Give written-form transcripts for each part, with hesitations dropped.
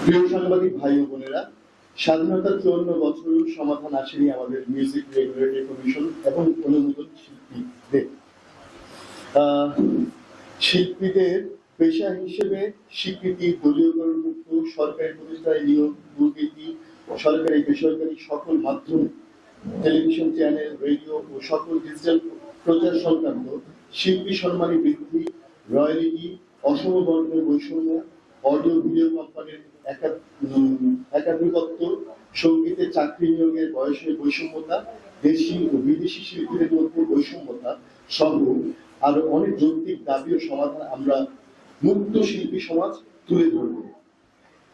প্রিয় সাংবাদিক ভাই ও বোনেরা, স্বাধীনতার 54 বছর সমাধান আসেনি আমাদের মিউজিক রেগুলেটরি কমিশন এবং অনুমোদন শিল্পীদের। শিল্পীদের পেশা হিসেবে স্বীকৃতি, দলীয় কর্মমুক্ত, সরকারি প্রতিষ্ঠায় নিয়োগ, দুর্নীতি, সরকারি বেসরকারি সকল মাধ্যম, টেলিভিশন চ্যানেল, রেডিও ও সকল ডিজিটাল প্রচার সংক্রান্ত শিল্পী সম্মানী বৃদ্ধি, রয়্যালিটি, অসম বর্ণের বৈষম্য, অডিও ভিডিও কোম্পানির একাধিপত্য, সঙ্গীতে চাকরি নিয়োগের বয়সের বৈষম্যতা, দেশি ও বিদেশি শিল্পীদের মধ্যে বৈষম্যতা সহ আরো অনেক যৌক্তিক দাবি ও সমাধান আমরা মুক্ত শিল্পী সমাজ তুলে ধরব।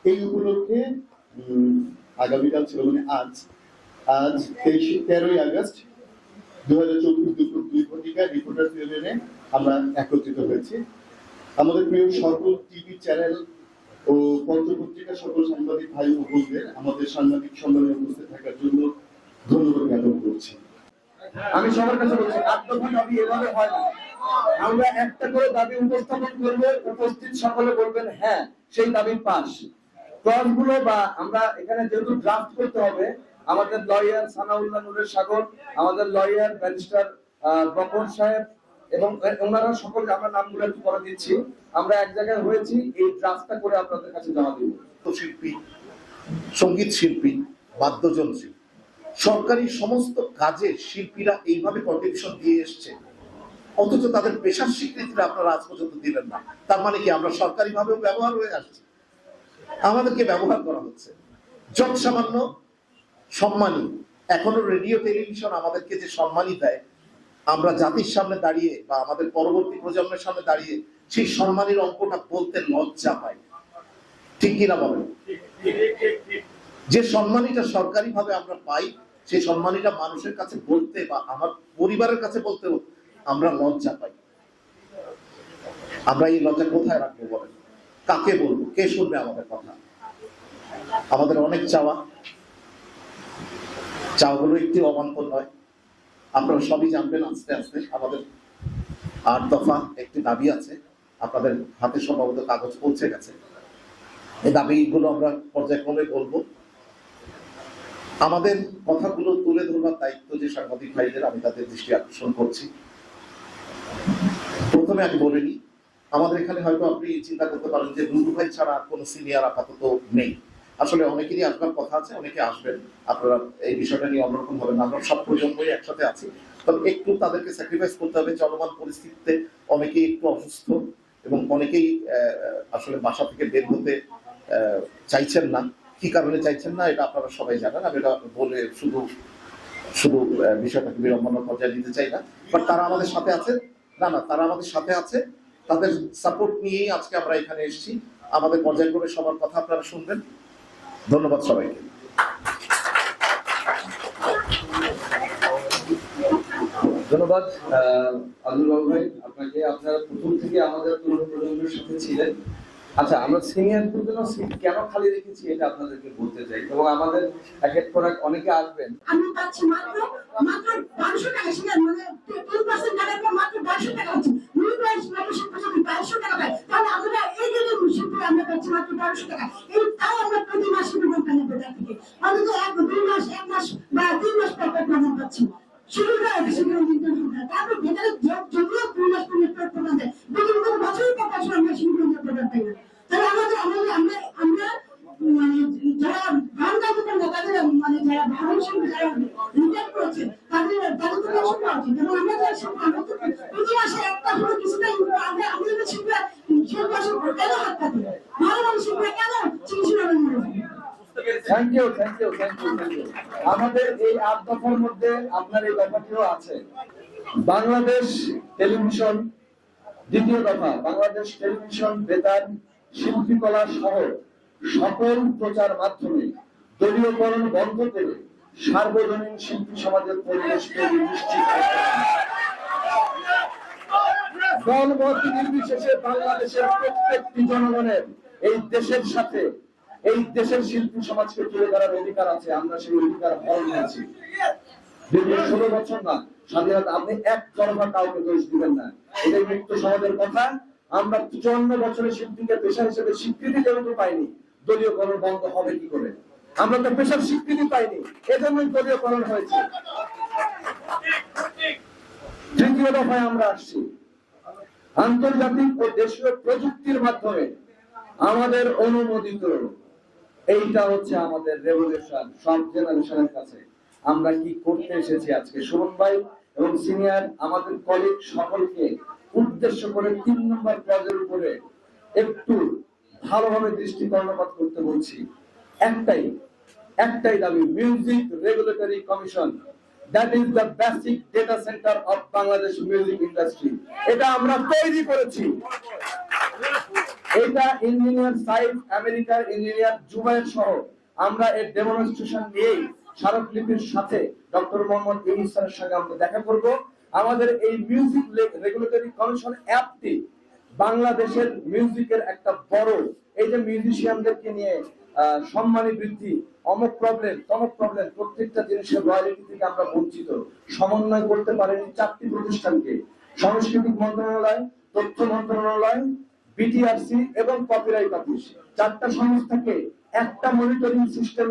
এই উপলক্ষে আগামীকাল ছিল মানে আজ 13ই আগস্ট 2024 দুপুর 2 ঘটিকায় রিপোর্টার ইউনিয়নে আমরা একত্রিত হয়েছি। আমাদের প্রিয় সকল টিভি চ্যানেল ও পত্রপত্রিকা সকল সাংবাদিক ভাই ও বোনদের আমাদের সাংবাদিক সম্মেলনে উপস্থিত থাকার জন্য ধন্যবাদ জ্ঞাপন করছি। আমি সবার কাছে বলছি, আত্মঘাতী দাবি এভাবে হয় না। আমরা একটা করে দাবি উপস্থাপন করব, উপস্থিত সকলে বলবেন হ্যাঁ সেই দাবি পাস। ক্লজগুলো বা আমরা এখানে যেহেতু ড্রাফট করতে হবে, আমাদের লয়ার সানাউল্লাহ নূরের সাগর, আমাদের লয়ার ব্যারিস্টার বকর সাহেব এবং ওনারা সকলে আমরা নামগুলো একটু করে দিচ্ছি। আমরা এক জায়গায় হয়েছি, এই ড্রাফটটা করে আপনাদের কাছে জমা দিব। শিল্পী, সঙ্গীত শিল্পী, বাদ্যযন্ত্রী, সরকারি সমস্ত কাজে শিল্পীরা এইভাবে কন্ট্রিবিউশন দিয়ে এসছে, অথচ তাদের পেশার স্বীকৃতিটা আপনারা আজ পর্যন্ত দিলেন না। তার মানে কি আমরা সরকারি ভাবেও ব্যবহার হয়ে আসছি, আমাদেরকে ব্যবহার করা হচ্ছে। যত সামান্য সম্মানী, এখনো রেডিও টেলিভিশন আমাদেরকে যে সম্মানই দেয়, আমরা জাতির সামনে দাঁড়িয়ে বা আমাদের পরবর্তী প্রজন্মের সামনে দাঁড়িয়ে সেই সম্মানের অঙ্কটা বলতে লজ্জা পাই। ঠিক কিনা বলেন? যে সম্মানীটা সরকারি ভাবে আমরা পাই, সেই সম্মানীটা মানুষের কাছে বলতে বা আমার পরিবারের কাছে বলতেও আমরা লজ্জা পাই। আমরা এই লজ্জা কোথায় রাখবো বলেন? কাকে বলবো? কে শুনবে আমাদের কথা? আমাদের অনেক চাওয়াগুলো একটি অবান্তর নয়। আপনারা সবই জানবেন আস্তে আস্তে। আমাদের 8 দফা একটি দাবি আছে, আপনাদের হাতে সম্ভবত কাগজ পৌঁছে গেছে। এই দাবিগুলো আমরা পর্যায়ক্রমে বলবো। আমাদের কথাগুলো তুলে ধরবার দায়িত্ব যে সাংবাদিক ভাইদের, আমি তাদের দৃষ্টি আকর্ষণ করছি। প্রথমে আমি বলে নিই, আমাদের এখানে হয়তো আপনি চিন্তা করতে পারেন যে নুরু ভাই ছাড়া কোনো সিনিয়র আপাতত নেই। আসলে অনেকেরই আসবার কথা আছে, অনেকে আসবেন। আপনারা এই বিষয়টা নিয়ে অন্যরকম ভাবেন। আমরা সব প্রজন্মই একসাথে আছি, তবে একটু তাদেরকে স্যাক্রিফাইস করতে হবে। চলমান পরিস্থিতিতে অনেকেই একটু অসুস্থ এবং অনেকেই আসলে বাসা থেকে বের হতে চাইছেন না। কি কারণে চাইছেন না এটা আপনারা সবাই জানেন। আমি এটা বলে শুধু বিষয়টাকে বিড়ম্বনার পর্যায়ে নিতে চাই না। বাট তারা আমাদের সাথে আছে। তারা আমাদের সাথে আছে। তাদের সাপোর্ট নিয়েই আজকে আমরা এখানে এসেছি। আমাদের পর্যায়ক্রমে সবার কথা আপনারা শুনবেন। ধন্যবাদ সবাইকে। ধন্যবাদ আব্দুল বাবু ভাই আপনাকে। আপনারা প্রথম থেকে আমাদের তরুণ প্রজন্মের সাথে ছিলেন। আচ্ছা, আমরা সিনিয়রদের জন্য সিট কেন খালি রেখেছি এটা আপনাদেরকে বলতে চাই, এবং আমাদের এক এক করে অনেকে আসবেন। আমি পাচ্ছি মাত্র 1200 টাকা, সেটা মানে 3% টাকার পর মাত্র 1200 টাকা হচ্ছে। মিনিমাম মেম্বারশিপ যদি 1200 টাকা পায়, তাহলে আমরা এই যে শিল্পী আমরা পাচ্ছি মাত্র 1200 টাকা। এই তাও আমরা প্রতি মাসে বেতন পাই না থেকে, অন্তত 1 মাস বা 3 মাস পর বেতন পাচ্ছি। শুরুটা সেগুলো নির্ধারণ করতে হয়। তারপর ভেতরে যদিও 2 মাস প্রদান দেয়, বেতন কোনো বছরই পর বছর আমরা সেগুলো প্রদান পাই না। তাহলে আমরা মানে যারা গান গাইতে না, তাদের মানে যারা ভালো শিল্পী, যারা রিটার্ন করেছে, তাদের তো পেনশন পাওয়া উচিত। এবং আমরা যারা প্রতি মাসে একটা হলো কিছুটা আমাদের শিল্পীরা আসলে কেন হাত পাতে, ভালো ভালো শিল্পীরা কেন চিকিৎসা থ্যাংক ইউ। আমাদের এই 8 দফার মধ্যে আপনার এই দফাটিও আছে। বাংলাদেশ টেলিভিশন, দ্বিতীয় দফা, বাংলাদেশ টেলিভিশন বেতার শিল্পীকলা সহ সকল প্রচার মাধ্যমে দলীয়করণ বন্ধ করে সার্বজনীন শিল্পী সমাজের পরিবেশকে নিশ্চিত দলমত নির্বিশেষে বাংলাদেশের প্রত্যেকটি জনগণের এই দেশের সাথে, এই দেশের শিল্পী সমাজকে তুলে ধরার অধিকার আছে। আমরা সেই অধিকার হরণ হয়েছি। দীর্ঘ 16 বছর না স্বাধীনতা, আপনি এক তরফা কাউকে দোষ দিবেন না। এটাই মুক্ত সমাজের কথা। আমরা 54 বছরের শিল্পীকে পেশা হিসেবে স্বীকৃতি যেহেতু পাইনি, দলীয়করণ বন্ধ হবে কি করে? আমরা তো পেশার স্বীকৃতি পাইনি, এজন্যই দলীয়করণ হয়েছে। তৃতীয় দফায় আমরা আসছি, আন্তর্জাতিক ও দেশীয় প্রযুক্তির মাধ্যমে আমাদের অনুমোদিত, এইটা হচ্ছে আমাদের রেভলিউশন। সব জেনারেশনের কাছে আমরা কি করতে এসেছি আজকে, সুমন ভাই এবং সিনিয়র আমাদের কলিগ সকলকে উদ্দেশ্য করে 3 নম্বর ক্লজের উপরে একটু ভালোভাবে দৃষ্টি কর্ণপাত করতে বলছি। একটাই দাবি, music regulatory commission, that is the basic data centre of Bangladesh music industry. এটা আমরা তৈরি করেছি। এটা ইঞ্জিনিয়ার সাইফ, আমেরিকার ইঞ্জিনিয়ার জুবায়ের সহ আমরা এর ডেমনস্ট্রেশন নিয়েই স্মারকলিপির সাথে ডক্টর মোহাম্মদ ইউনূস স্যারের সঙ্গে আমরা দেখা করব। আমাদের এই মিউজিক রেগুলেটরি কমিশন অ্যাপটি বাংলাদেশের মিউজিকের একটা বড়, এই যে মিউজিশিয়ানদেরকে নিয়ে সম্মানী বৃদ্ধি, অমুক প্রবলেম তমুক প্রবলেম, প্রত্যেকটা জিনিসের রয়্যালিটি থেকে আমরা বঞ্চিত। সমন্বয় করতে পারেনি 4টি প্রতিষ্ঠানকে, সাংস্কৃতিক মন্ত্রণালয়, তথ্য মন্ত্রণালয়, বিটিআরসি এবং কপিরাইট অফিস, 4টা সংস্থাকে একটা মনিটরিং সিস্টেম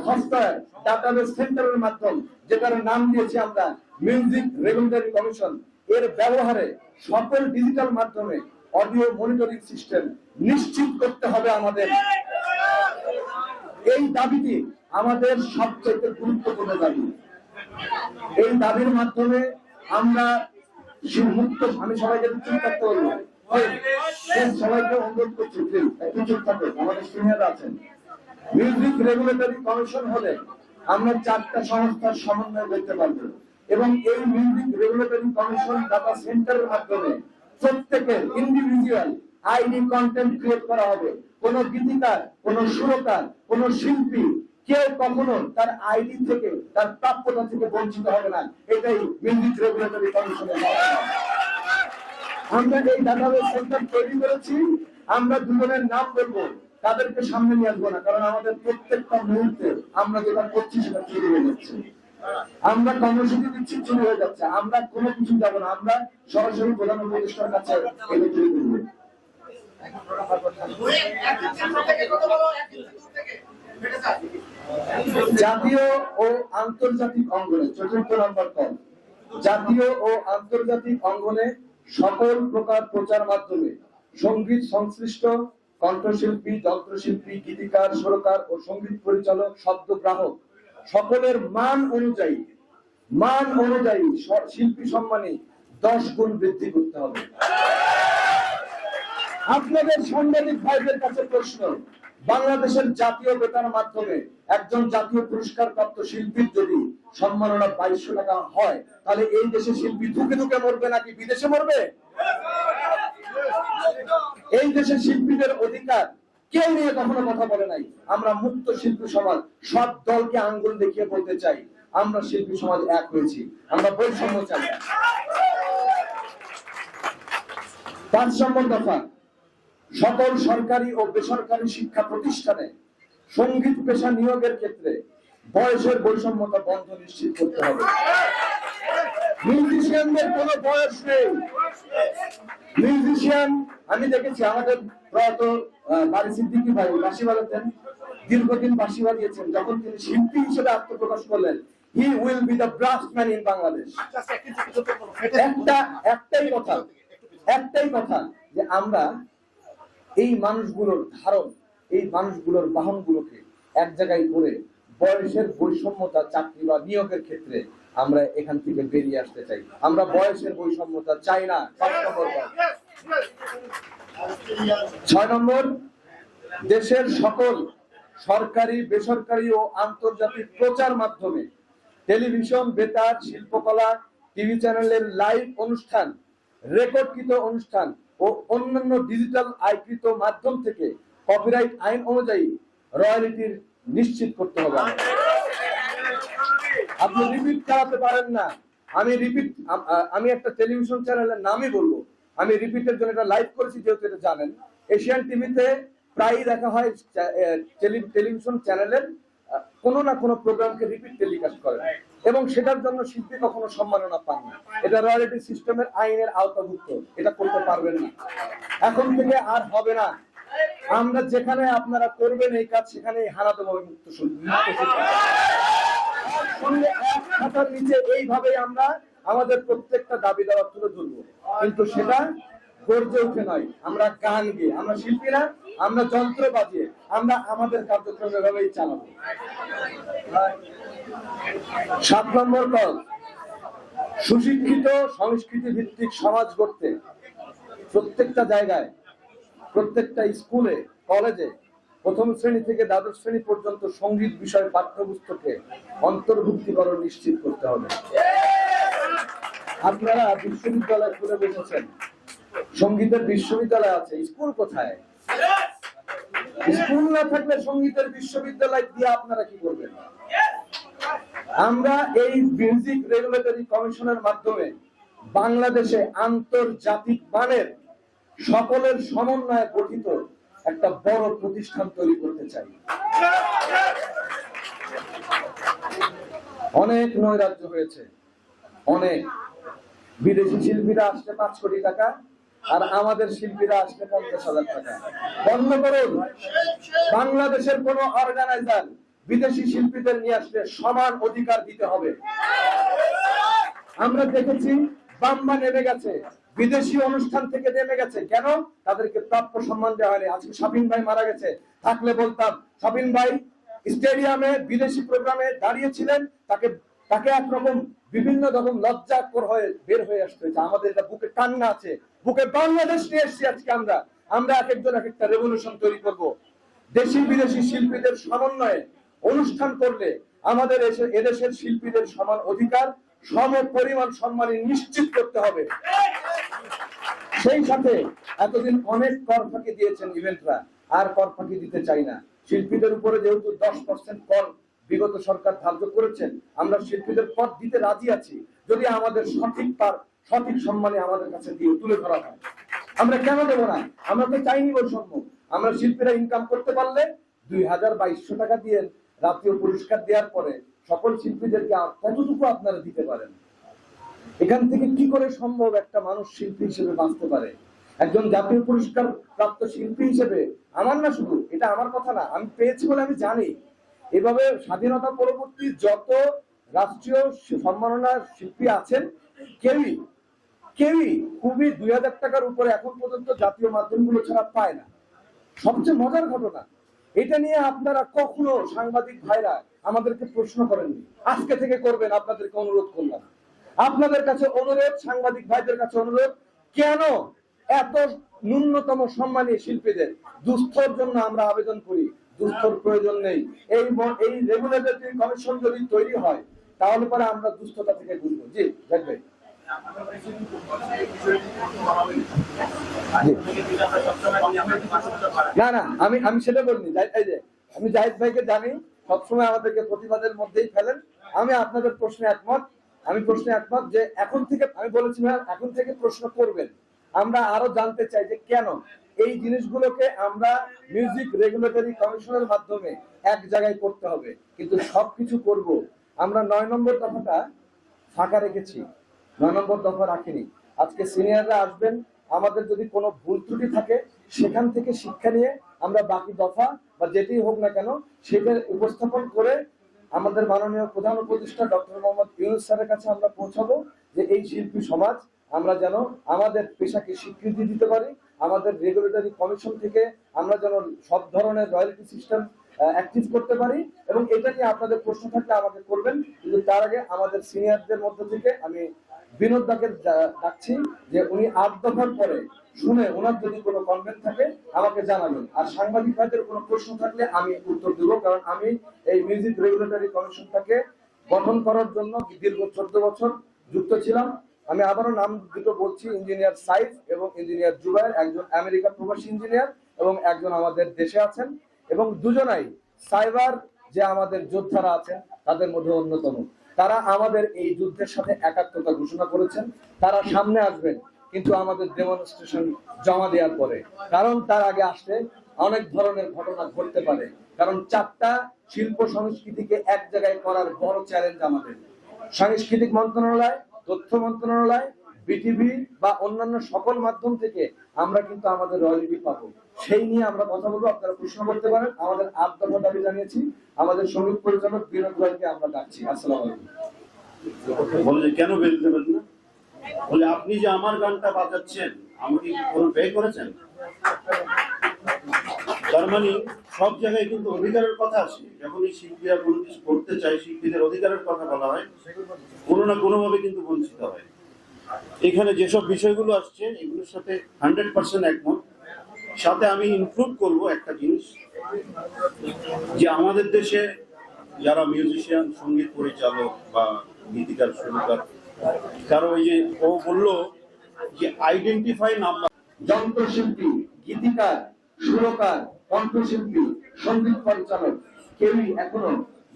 সফটওয়্যার ডাটাবেস সেন্টারের মাধ্যম, যেটার নাম দিয়েছি আমরা মিউজিক রেগুলেটরি কমিশন, এর ব্যবহারে সকল ডিজিটাল মাধ্যমে অডিও মনিটরিং সিস্টেম নিশ্চিত করতে হবে আমাদের। এই দাবিটি আমাদের সবচেয়ে গুরুত্বপূর্ণ দাবি। এই দাবির মাধ্যমে আমরা মুক্ত, আমি সবাইকে চুপ থাকতে বলবো, সবাইকে অনুরোধ করছি একটু চুপ থাকবে, আমাদের সিনিয়র আছেন। মিউজিক রেগুলেটরি কমিশন হলে আমরা 4টা সংস্থার সমন্বয় করতে পারবো এবং এই মিউজিক রেগুলেটরি কমিশন ডাটা সেন্টারের মাধ্যমে প্রত্যেকের ইন্ডিভিজুয়াল আইডি কন্টেন্ট ক্রিয়েট করা হবে। কোন গীতিকার, কোন সুরকার, কোন শিল্পী কেউ কখনো তার আইডি থেকে, তার প্রাপ্যতা থেকে বঞ্চিত হবে না। এটাই মিউজিক রেগুলেটরি কমিশনের। আমরা এই ডাটাবেস সেন্টার তৈরি করেছি, আমরা দুজনের নাম বলবো, তাদেরকে সামনে নিয়ে আসবো না, কারণ আমাদের প্রত্যেকটা মুহূর্তে আমরা যেটা করছি সেটা চুরি হয়ে যাচ্ছে। আমরা কর্মসূচি দিচ্ছি, চুরি হয়ে যাচ্ছে। আমরা কোনো কিছু যাবো না, আমরা সরাসরি প্রধান উপদেষ্টার কাছে এটা চুরি করবো। জাতীয় ও আন্তর্জাতিক অঙ্গনে 4র্থ নম্বর কল, জাতীয় ও আন্তর্জাতিক অঙ্গনে সকল প্রকার প্রচার মাধ্যমে সঙ্গীত সংশ্লিষ্ট কণ্ঠশিল্পী, যন্ত্রশিল্পী, গীতিকার, সুরকার ও সঙ্গীত পরিচালক, শব্দগ্রাহক সকলের মান অনুযায়ী শিল্পী সম্মানে 10 গুণ বৃদ্ধি করতে হবে। আপনাদের সাংবাদিক ভাইদের কাছে প্রশ্ন, বাংলাদেশের জাতীয় বেতার মাধ্যমে একজন জাতীয় পুরস্কার প্রাপ্ত শিল্পীর যদি সম্মাননা 2200 টাকা হয়, তাহলে এই দেশে শিল্পী ধুকে ধুকে মরবে নাকি বিদেশে মরবে? এই দেশের শিল্পীদের অধিকার কেউ নিয়ে কখনো কথা বলে নাই। আমরা মুক্ত শিল্পী সমাজ, সব দলকে আঙ্গুল দেখিয়ে বলতে চাই আমরা শিল্পী সমাজ এক হয়েছি, আমরা বৈষম্য চাই না। 5 নম্বর দফা, সকল সরকারি ও বেসরকারি শিক্ষা প্রতিষ্ঠানে সঙ্গীত পেশা নিয়োগের ক্ষেত্রে বয়সের বৈষম্যতা বন্ধ নিশ্চিত করতে হবে। মিউজিশিয়ানদের কোনো বয়স নেই। মিউজিশিয়ান আমি দেখেছি, আমাদের প্রয়াত বারি সিদ্দিকী ভাই বাঁশি বাজাতেন, দীর্ঘদিন বাঁশি বাজিয়েছেন। যখন তিনি শিল্পী হিসেবে আত্মপ্রকাশ করলেন, he will be the blast man in Bangladesh. একটাই কথা যে আমরা এই মানুষগুলোর ধারণ, এই মানুষগুলোর বাহনগুলোকে এক জায়গায় করে বয়সের বৈষম্যতা চাকরি বা নিয়োগের ক্ষেত্রে আমরা এখান থেকে বেরিয়ে আসতে চাই। আমরা বয়সের বৈষম্যতা চাই না। 6 নম্বর, দেশের সকল সরকারি, বেসরকারি ও আন্তর্জাতিক প্রচার মাধ্যমে টেলিভিশন, বেতার, শিল্পকলা, টিভি চ্যানেলের লাইভ অনুষ্ঠান, রেকর্ডকৃত অনুষ্ঠান ও অন্যান্য ডিজিটাল আয়কৃত মাধ্যম থেকে কপিরাইট আইন অনুযায়ী রয়্যালিটির নিশ্চিত করতে হবে। আপনি রিপিট চালাতে পারেন না। আমি একটা টেলিভিশন চ্যানেলের নামই বলবো, আমি রিপিটের জন্য এটা লাইভ করেছি, যেহেতু এটা জানেন। এশিয়ান টিভিতে প্রায়ই দেখা হয় টেলিভিশন চ্যানেলের কোনো না কোনো প্রোগ্রামকে রিপিট টেলিকাস্ট করে এবং সেটার জন্য শিল্পী কখনো সম্মাননা পান না। এটা রয়্যালিটি সিস্টেমের আইনের আওতাভুক্ত, এটা করতে পারবেন না। এখন থেকে আর হবে না। আমরা যেখানে আপনারা করবেন এই কাজ সেখানে হারা দেবো মুক্ত সঙ্গে এক খাতার নিচে এইভাবে আমরা আমাদের প্রত্যেকটা দাবি দাওয়া তুলে ধরবো, কিন্তু সেটা গর্জে উঠে নয়, আমরা গান গিয়ে, আমরা শিল্পীরা, আমরা যন্ত্র বাজিয়ে আমরা আমাদের কার্যক্রম এভাবেই চালাবো। 7 নম্বর কাজ, সুশিক্ষিত সংস্কৃতি ভিত্তিক সমাজ গড়তে প্রত্যেকটা জায়গায়, প্রত্যেকটা স্কুলে কলেজে প্রথম শ্রেণী থেকে দ্বাদশ শ্রেণী পর্যন্ত সঙ্গীত বিষয়ে পাঠ্যপুস্তকে অন্তর্ভুক্তিকরণ নিশ্চিত করতে হবে। আপনারা বিশ্ববিদ্যালয় খুলে বসেছেন, সঙ্গীতের বিশ্ববিদ্যালয় আছে, স্কুল কোথায়? স্কুল না থাকলে সঙ্গীতের বিশ্ববিদ্যালয় দিয়ে আপনারা কি করবেন? আমরা এই মিউজিক রেগুলেটরি কমিশনের মাধ্যমে বাংলাদেশে আন্তর্জাতিক মানের সকলের সমন্বয়ে গঠিত একটা বড় প্রতিষ্ঠান তৈরি করতে চাই। অনেক নৈরাজ্য হয়েছে, অনেক বিদেশি শিল্পীরা আসলে 5 কোটি টাকা আর আমাদের শিল্পীরা আসলে 50,000 টাকা। বন্ধ করুন। বাংলাদেশের কোন অর্গানাইজার বিদেশি শিল্পীদের নিয়ে আসলে সমান অধিকার দিতে হবে। আমরা দেখেছি বাম্বা নেমে গেছে, বিদেশি অনুষ্ঠান থেকে নেমে গেছে, কেন? তাদেরকে প্রাপ্য সম্মান দেওয়া হয়নি। আজকে শাফিন ভাই মারা গেছে, থাকলে বলতাম শাফিন ভাই স্টেডিয়ামে বিদেশি প্রোগ্রামে দাঁড়িয়েছিলেন, তাকে একরকম বিভিন্ন রকম লজ্জাকর হয়ে বের হয়ে আসতে হয়েছে। আমাদের এটা বুকে কান্না আছে, বুকে বাংলাদেশ নিয়ে এসেছি আজকে আমরা এক একজন এক একটা রেভলিউশন তৈরি করব। দেশি বিদেশি শিল্পীদের সমন্বয়ে অনুষ্ঠান করলে আমাদের এদেশের শিল্পীদের সমান অধিকার, সম পরিমাণ সম্মানী নিশ্চিত করতে হবে। সেই সাথে এতদিন অনেক কর ফাঁকি দিয়েছেন ইভেন্টরা, আর কর ফাঁকি দিতে চাই না। শিল্পীদের উপরে যেহেতু 10% কর বিগত সরকার ধার্য করেছেন, আমরা শিল্পীদের কর দিতে রাজি আছি, যদি আমাদের সঠিক সম্মানে আমাদের কাছে দিয়ে তুলে ধরা হয়। আমরা কেন দেবো না? আমরা তো চাইনি বৈষম্য। আমরা শিল্পীরা ইনকাম করতে পারলে 2200 টাকা দিয়ে জাতীয় পুরস্কার দেওয়ার পরে সকল শিল্পীদেরকে কতটুকু আপনারা দিতে পারেন? এখান থেকে কি করে সম্ভব একটা মানুষ শিল্পী হিসেবে বাঁচতে পারে? একজন জাতীয় পুরস্কার প্রাপ্ত শিল্পী হিসেবে, আমার না শুধু, এটা আমার কথা না, আমি পেয়েছি বলে আমি জানি, এভাবে স্বাধীনতা পরবর্তী যত রাষ্ট্রীয় সম্মাননার শিল্পী আছেন কেউই খুবই 2000 টাকার উপরে এখন পর্যন্ত জাতীয় মাধ্যমগুলো ছাড়া পায় না। সবচেয়ে মজার ঘটনা, এটা নিয়ে আপনারা কখনো সাংবাদিক ভাইরা আমাদেরকে প্রশ্ন করেননি, আজকে থেকে করবেন। আপনাদেরকে অনুরোধ করলাম, আপনাদের কাছে অনুরোধ, সাংবাদিক ভাইদের কাছে অনুরোধ, কেন এত ন্যূনতম সম্মানী শিল্পীদের দুস্থর জন্য আমরা আবেদন করি? দুস্থর প্রয়োজন নেই। এই রেগুলেটরি কমিশন যদি তৈরি হয় তাহলে পরে আমরা দুস্থতা থেকে বুঝবো। জি দেখবে না আমি সেটা বলিনি। আমি জাহিদ ভাইকে জানি, সবসময় আমাদেরকে প্রতিবাদের মধ্যেই ফেলেন। আমি আপনাদের প্রশ্নে একমত, যে এখন থেকে, আমি বলেছি এখন থেকে প্রশ্ন করবেন। আমরা আরো জানতে চাই যে কেন এই জিনিসগুলোকে আমরা মিউজিক রেগুলেটরি কমিশনের মাধ্যমে এক জায়গায় করতে হবে, কিন্তু সবকিছু করব। আমরা 9 নম্বর দফাটা ফাঁকা রেখেছি, 9 নম্বর দফা রাখিনি। আজকে সিনিয়ররা আসবেন, আমাদের যদি কোনো ভুল ত্রুটি থাকে সেখান থেকে শিক্ষা নিয়ে আমরা বাকি দফা বা যেটি হোক না কেন সেটা উপস্থাপন করে আমাদের মাননীয় প্রধান উপদেষ্টা ডক্টর মোহাম্মদ ইউনূস স্যারের কাছে আমরা পৌঁছাবো, যে এই শিল্পী সমাজ আমরা যেন আমাদের পেশাকে স্বীকৃতি দিতে পারি, আমাদের রেগুলেটরি কমিশন থেকে আমরা যেন সব ধরনের রয়্যালটি সিস্টেম অ্যাক্টিভ করতে পারি। এবং এটা নিয়ে আপনাদের প্রশ্ন থাকলে আমাকে করবেন, কিন্তু তার আগে আমাদের সিনিয়রদের মধ্যে থেকে আমি বিনোদ দাকে ডাকছি যে উনি 8 দফার পরে শুনে ওনার যদি কোনো কমেন্ট থাকে আমাকে জানাবেন। আর সাংবাদিক ভাইদের কোনো প্রশ্ন থাকলে আমি উত্তর দেবো, কারণ আমি এই মিউজিক রেগুলেটরি কমিশনটাকে গঠন করার জন্য দীর্ঘ 14 বছর যুক্ত ছিলাম। আমি আবারও নাম দুটো বলছি, ইঞ্জিনিয়ার সাইফ এবং ইঞ্জিনিয়ার জুবায়ের, একজন আমেরিকা প্রবাসী ইঞ্জিনিয়ার এবং একজন আমাদের দেশে আছেন, এবং দুজনাই সাইবার যে আমাদের যোদ্ধারা আছেন তাদের মধ্যে অন্যতম। তারা আমাদের এই যুদ্ধের সাথে একাত্মতা ঘোষণা করেছেন। তারা সামনে আসবেন কিন্তু আমাদের ডেমনস্ট্রেশন জমা দেওয়ার পরে, কারণ তার আগে আসলে অনেক ধরনের ঘটনা ঘটতে পারে। কারণ 4টা শিল্প সংস্কৃতিকে এক জায়গায় করার বড় চ্যালেঞ্জ আমাদের। সাংস্কৃতিক মন্ত্রণালয়, তথ্য মন্ত্রণালয়, বিটিভি বা অন্যান্য সকল মাধ্যম থেকে আমরা কিন্তু আমাদের রয়্যালটি পাবো। সেই নিয়ে আমরা কথা বলবো, আপনারা প্রশ্ন করতে পারেন। আমাদের 8 দফা দাবি জানিয়েছি, আমাদের সঙ্গীত পরিচালক বিনোদ ভাইকে আমরা ডাকছি। আসসালামু আলাইকুম। বলে যে কেন বের দেবেন না, বলে আপনি যে আমার গানটা বাজাচ্ছেন আমি কি কোনো পে করেছেন? তার মানে সব জায়গায় কিন্তু অধিকারের কথা আসে। যখনই শিল্পীরা কোনো কিছু করতে চায়, শিল্পীদের অধিকারের কথা বলা হয়, কোনো না কোনো ভাবে কিন্তু বঞ্চিত হয়। এখানে যেসব বিষয়গুলো আসছে এগুলোর সাথে 100% একমত। সাথে আমি ইনক্লুড করব একটা জিনিস, যে আমাদের দেশে যারা মিউজিশিয়ান, সঙ্গীত পরিচালক বা গীতিকার, সুরকার, কারো ওই যে ও বললো যে আইডেন্টিফাই নাম্বার, যন্ত্রশিল্পী, গীতিকার, সুরকার, কণ্ঠশিল্পী, সঙ্গীত পরিচালক কেউই এখনো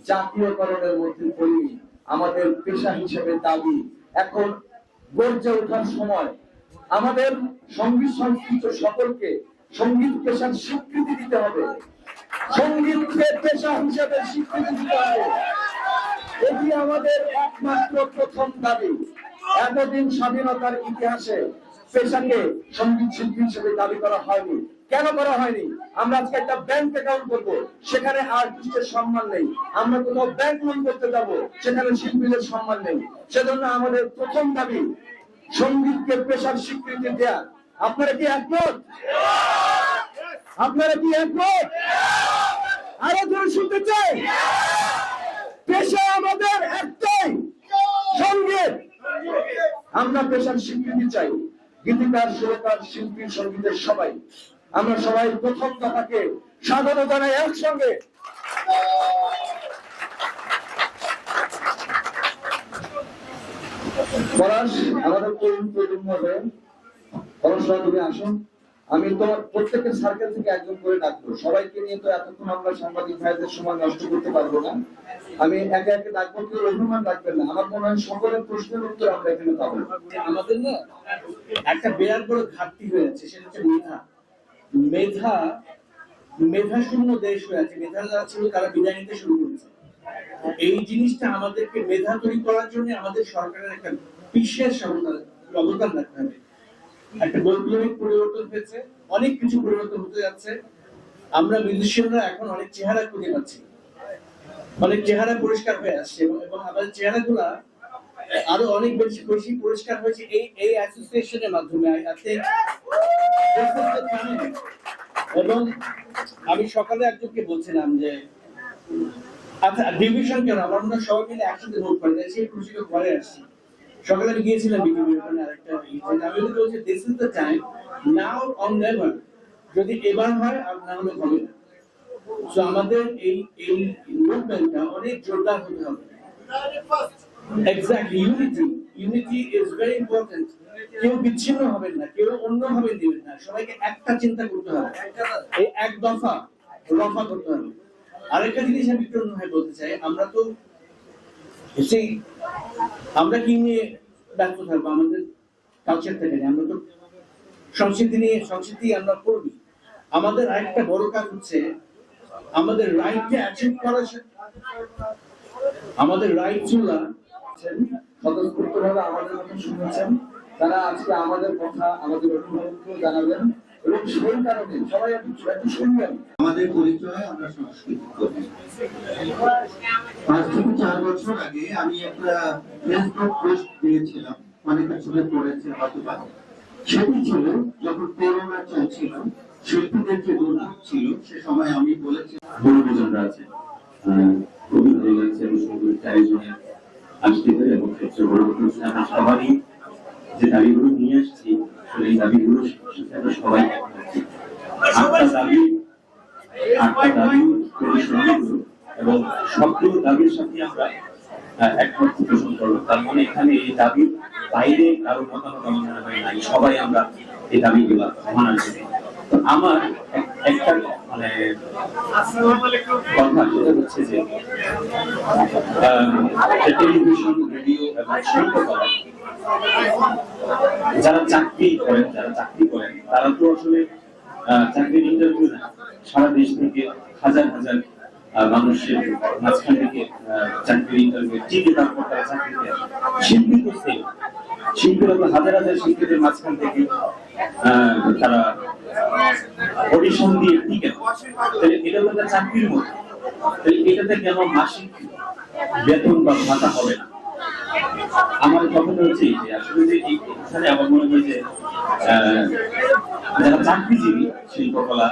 জাতীয়করণের মধ্যে পড়েনি। আমাদের পেশা হিসেবে দাবি এখন গর্জে ওঠার সময়। আমাদের সঙ্গীত সংস্কৃত সকলকে সঙ্গীত পেশার স্বীকৃতি দিতে হবে, সঙ্গীতকে পেশা হিসেবে স্বীকৃতি দিতে হবে। এটি আমাদের একমাত্র প্রথম দাবি। এতদিন স্বাধীনতার ইতিহাসে পেশাকে সঙ্গীত শিল্পী হিসেবে দাবি করা হয়নি। কেন করা হয়নি? আমরা আজকে একটা ব্যাংক অ্যাকাউন্ট করবো, সেখানে আর্টিস্টের সম্মান নেই। আমরা কোথাও ব্যাংক লোন করতে যাব, সেখানে শিল্পীদের সম্মান নেই। সেজন্য আমাদের প্রথম দাবি সঙ্গীতকে পেশার স্বীকৃতি দেয়া। আপনারা কি একমত? আপনারা কি একমত? আরো ধরে শুনতে চাই। পেশা আমাদের একটাই, সঙ্গীত। আমরা পেশার স্বীকৃতি চাই। গীতিকার, সুরকার, শিল্পী, সঙ্গীতের সবাই, আমরা সবাই প্রথম দফাকে স্বাগত জানাই একসঙ্গে। পলাশ, আমাদের তরুণ প্রজন্ম হবে, পলাশরা তুমি আসো। আমি তোমার প্রত্যেকের সার্কেল থেকে একজন করে ডাকবো। সবাইকে নিয়ে তো এতক্ষণ আমরা সাংবাদিক ভাইদের সময় নষ্ট করতে পারবো না। আমি একে একে ডাকবো, কেউ অভিমান রাখবেন না। আমার মনে হয় সকলের প্রশ্নের উত্তর আমরা এখানে পাবো। আমাদের না একটা বিরাট বড় ঘাটতি হয়ে আছে, সেটা হচ্ছে মেধা। মেধা মেধা শূন্য দেশ হয়ে আছে। মেধা যারা ছিল তারা বিদায় নিতে শুরু করেছে। এই জিনিসটা আমাদেরকে মেধা তৈরি করার জন্য আমাদের সরকারের একটা বিশেষ অবদান রাখতে হবে। একটা বৈপ্লবিক পরিবর্তন হয়েছে, অনেক কিছু পরিবর্তন হতে যাচ্ছে। আমরা মিউজিশিয়ানরা এখন অনেক চেহারা খুঁজে পাচ্ছি, অনেক চেহারা পরিষ্কার হয়ে আসছে, এবং আমাদের চেহারাগুলা আরো অনেক বেশি পরিষ্কার হয়েছে এই অ্যাসোসিয়েশনের মাধ্যমে। এবং আমি সকালে একজনকে বলছিলাম যে আচ্ছা ডিভিশন কেন, আমরা সবাই মিলে একসাথে ভোট করে যাই, সেই খুশিকে ঘরে আসছি। সকালে আমি গিয়েছিলাম বিটিভির ওখানে আরেকটা আমি বলছি this is the time, now or never. যদি এবার হয় আর না হলে হবে না। সো আমাদের এই মুভমেন্টটা অনেক জোরদার হতে হবে। Exactly, unity is very important. কেউ বিচ্ছিন্ন হবেন না, কেউ অন্য ভাবে দিবেন না, সবাইকে একটা চিন্তা করতে হবে, এই এক দফা করতে হবে। আরেকটা জিনিস আমি একটু অন্য ভাবে বলতে চাই, আমরা তো সেই আমরা কি নিয়ে ব্যস্ত থাকবো? আমাদের কালচার থেকে আমরা তো সংস্কৃতি আমরা করবি। আমাদের আরেকটা বড় কাজ হচ্ছে আমাদের রাইটকে অ্যাচিভ করা। আমাদের রাইট গুলা স্বতঃস্ফূর্তভাবে আমাদের কথা শুনেছেন, তারা আজকে আমাদের কথা, আমাদের অভিভাবককে জানাবেন, এবং সেই কারণে সবাই একটু শুনবেন। আমাদের পরিচয় আমরা সাংস্কৃতিক কর্মী। 5 থেকে 4 বছর আগে আমি একটা ফেসবুক পোস্ট দিয়েছিলাম, অনেকের চোখে পড়েছে হয়তোবা। সেটি ছিল যখন করোনা চলছিল, শিল্পীদের যে দুর্যোগ ছিল, সে সময় আমি বলেছি বড়জনরা আছে, খুবই ভালো লাগছে এবং সুন্দর আয়োজনে আসতে পারে। এবং সবচেয়ে বড় কথা হচ্ছে আমরা সবারই যে দাবিগুলো নিয়ে আসছি, এই দাবিগুলো আমরা সবাই আটটা দাবি এবং সবগুলো দাবির সাথে আমরা একমত পোষণ করবো। তার মানে এখানে এই দাবির বাইরে কারো মতামত আমাদের নাই, সবাই আমরা এই দাবিগুলো মানার জন্য। আমার একটা মানে কথা সেটা হচ্ছে যে টেলিভিশন, রেডিও এবং শিল্পকলা যারা চাকরি করেন তারা তো আসলে চাকরির ইন্টারভিউ না, সারা দেশ থেকে হাজার হাজার মানুষের মাঝখান থেকে চাকরির ইন্টারভিউ টিকে তারপর তারা চাকরি দেয়। শিল্পী তো সেম, শিল্পীরা তো হাজার হাজার শিল্পীদের মাঝখান থেকে তারা অডিশন দিয়ে টিকে তাহলে এটা তো একটা চাকরির মতো, তাহলে এটাতে কেন মাসিক বেতন বা ভাতা হবে না? আমার কথাটা হচ্ছে যে আসলে যে এখানে আমার মনে হয় যে যারা চাকরিজীবী শিল্পকলা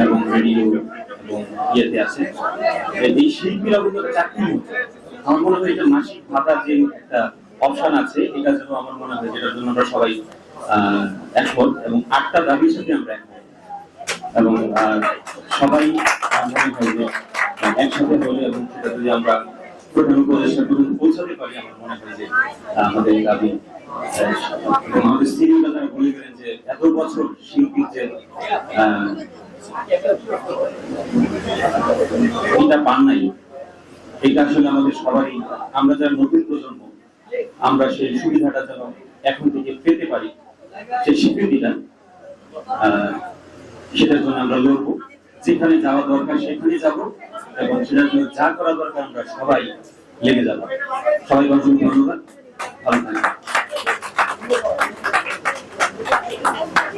এবং রেডিও এবং ইয়েতে আছে, এই শিল্পীরা কিন্তু চাকরির মতো। আমার মনে হয় এটা মাসিক ভাতা যে একটা অপশন আছে, এটা যেন আমার মনে হয় যেটার জন্য আমরা সবাই একমত এবং 8টা দাবির সাথে আমরা একমত এবং সবাই মনে হয় যে একসাথে হলে এবং সেটা যদি আমরা প্রধান উপদেষ্টা পর্যন্ত পৌঁছাতে পারি, আমার মনে হয় যে আমাদের দাবি এবং আমাদের স্থিরতা তারা বলে গেলেন যে এত বছর শিল্পীর যে এটা পান নাই, এটা আসলে আমাদের সবারই, আমরা যারা নতুন প্রজন্ম আমরা সেই সুবিধাটা যেন এখন থেকে পেতে পারি, সেই স্বীকৃতিটা, সেটার জন্য আমরা লড়বো। যেখানে যাওয়া দরকার সেখানে যাব এবং সেটার জন্য যা করা দরকার আমরা সবাই লেগে যাব। সবাইকে অসংখ্য ধন্যবাদ, ভালো থাকবেন।